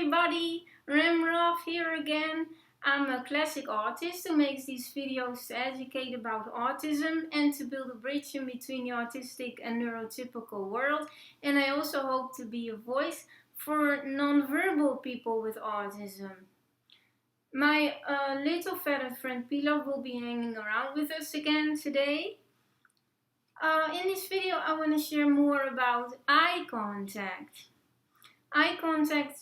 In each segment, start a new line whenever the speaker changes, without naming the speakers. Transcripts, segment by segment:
everybody, Remrov here again. I'm a classic autist who makes these videos to educate about autism and to build a bridge in between the autistic and neurotypical world. And I also hope to be a voice for non-verbal people with autism. My little feathered friend Pilaf will be hanging around with us again today. In this video I want to share more about eye contact. Eye contact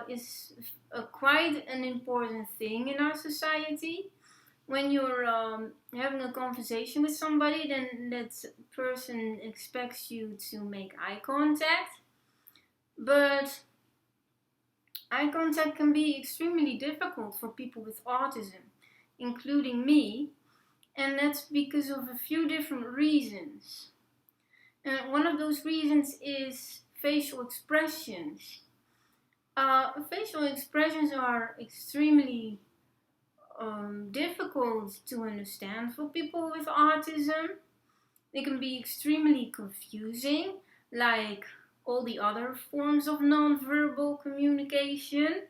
is quite an important thing in our society. When you're having a conversation with somebody, then that person expects you to make eye contact. But eye contact can be extremely difficult for people with autism, including me, and that's because of a few different reasons. And one of those reasons is facial expressions. Facial expressions are extremely difficult to understand for people with autism. They can be extremely confusing, like all the other forms of non-verbal communication.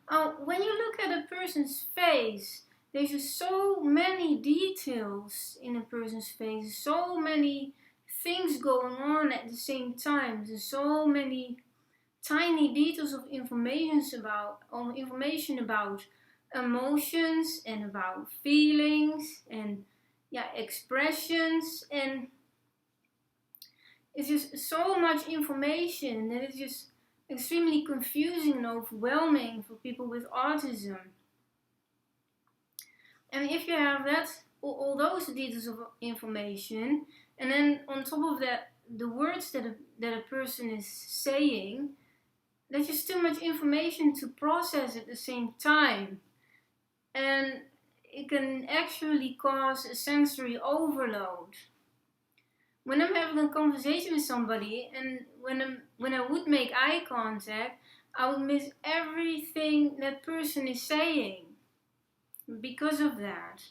When you look at a person's face, there's just so many details in a person's face, so many things going on at the same time. There's so many tiny details of information about emotions and about feelings and expressions, and it's just so much information that it's just extremely confusing and overwhelming for people with autism. And if you have all those details of information, and then on top of that, the words that a person is saying, there's just too much information to process at the same time. And it can actually cause a sensory overload. When I'm having a conversation with somebody, and when I would make eye contact, I would miss everything that person is saying because of that.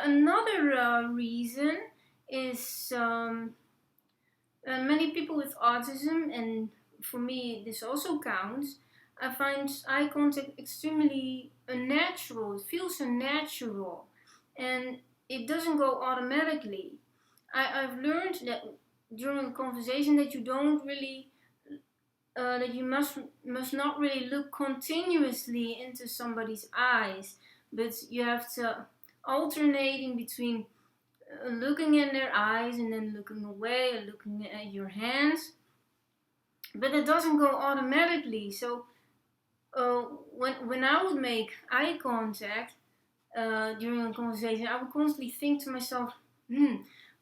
Another reason is many people with autism, and for me this also counts, I find eye contact extremely unnatural. It feels unnatural and it doesn't go automatically. I've learned that during a conversation that you don't really that you must not really look continuously into somebody's eyes, but you have to alternating between looking in their eyes and then looking away and looking at your hands. But it doesn't go automatically. So when I would make eye contact during a conversation, I would constantly think to myself,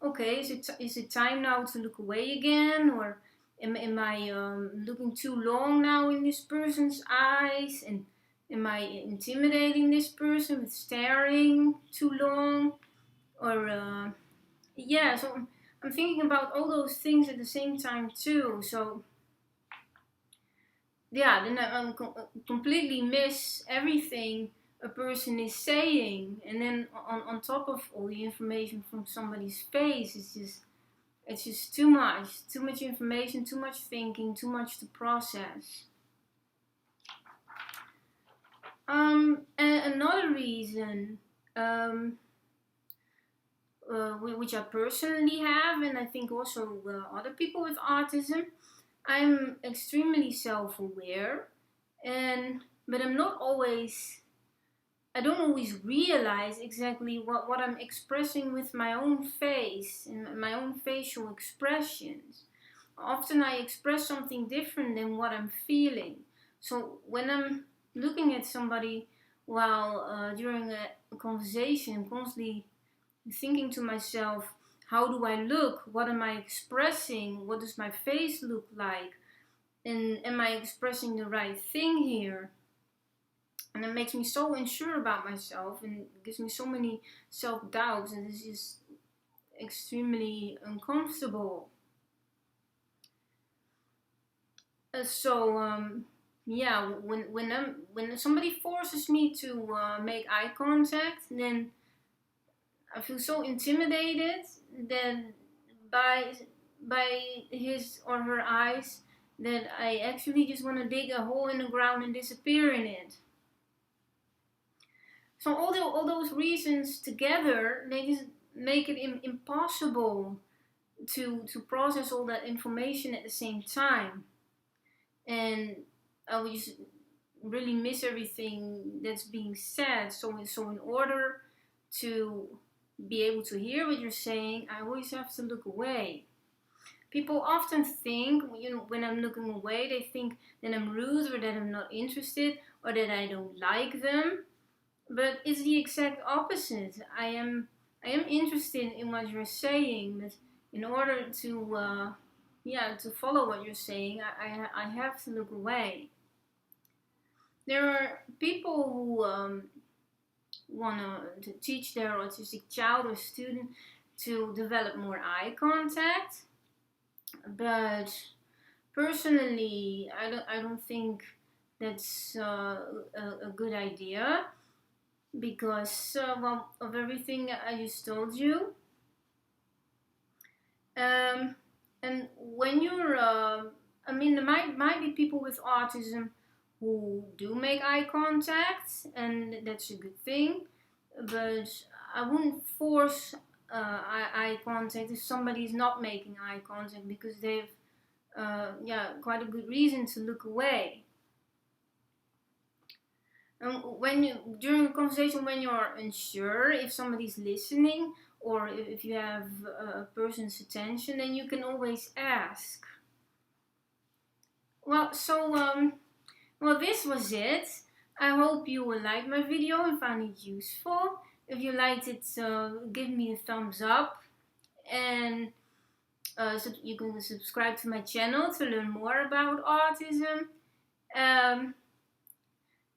okay, is it time now to look away again, or am I looking too long now in this person's eyes, and am I intimidating this person with staring too long? Or so I'm thinking about all those things at the same time too. So then I completely miss everything a person is saying, and then on top of all the information from somebody's face, it's just too much information, too much thinking, too much to process. And another reason, which I personally have, and I think also other people with autism, I'm extremely self-aware, but I don't always realize exactly what I'm expressing with my own face and my own facial expressions. Often I express something different than what I'm feeling. So when I'm looking at somebody while during a conversation, I'm constantly thinking to myself, how do I look? What am I expressing? What does my face look like? And am I expressing the right thing here? And it makes me so unsure about myself and gives me so many self-doubts, and it's just extremely uncomfortable. When somebody forces me to make eye contact, then I feel so intimidated that by by his or her eyes that I actually just want to dig a hole in the ground and disappear in it. So all those reasons together, they just make it impossible to process all that information at the same time. And I would just really miss everything that's being said. So in order to be able to hear what you're saying, I always have to look away. People often think, when I'm looking away, they think that I'm rude or that I'm not interested or that I don't like them. But it's the exact opposite. I am interested in what you're saying, but in order to to follow what you're saying, I have to look away. There are people who want to teach their autistic child or student to develop more eye contact, but personally, I don't think that's a good idea, because well, of everything I just told you. And when you're, I mean, there might be people with autism who do make eye contact, and that's a good thing. But I wouldn't force eye contact if somebody's not making eye contact, because they've quite a good reason to look away. During a conversation, when you're unsure if somebody's listening or if you have a person's attention, then you can always ask. Well, this was it. I hope you will like my video and found it useful. If you liked it, give me a thumbs up, and you can subscribe to my channel to learn more about autism.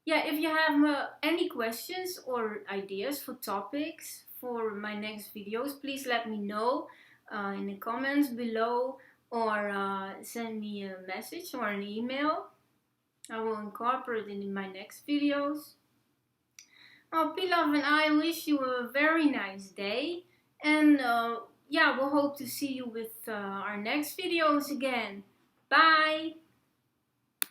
If you have any questions or ideas for topics for my next videos, please let me know in the comments below, or send me a message or an email. I will incorporate it in my next videos. Well, Pilaf and I wish you a very nice day, and we'll hope to see you with our next videos again. Bye!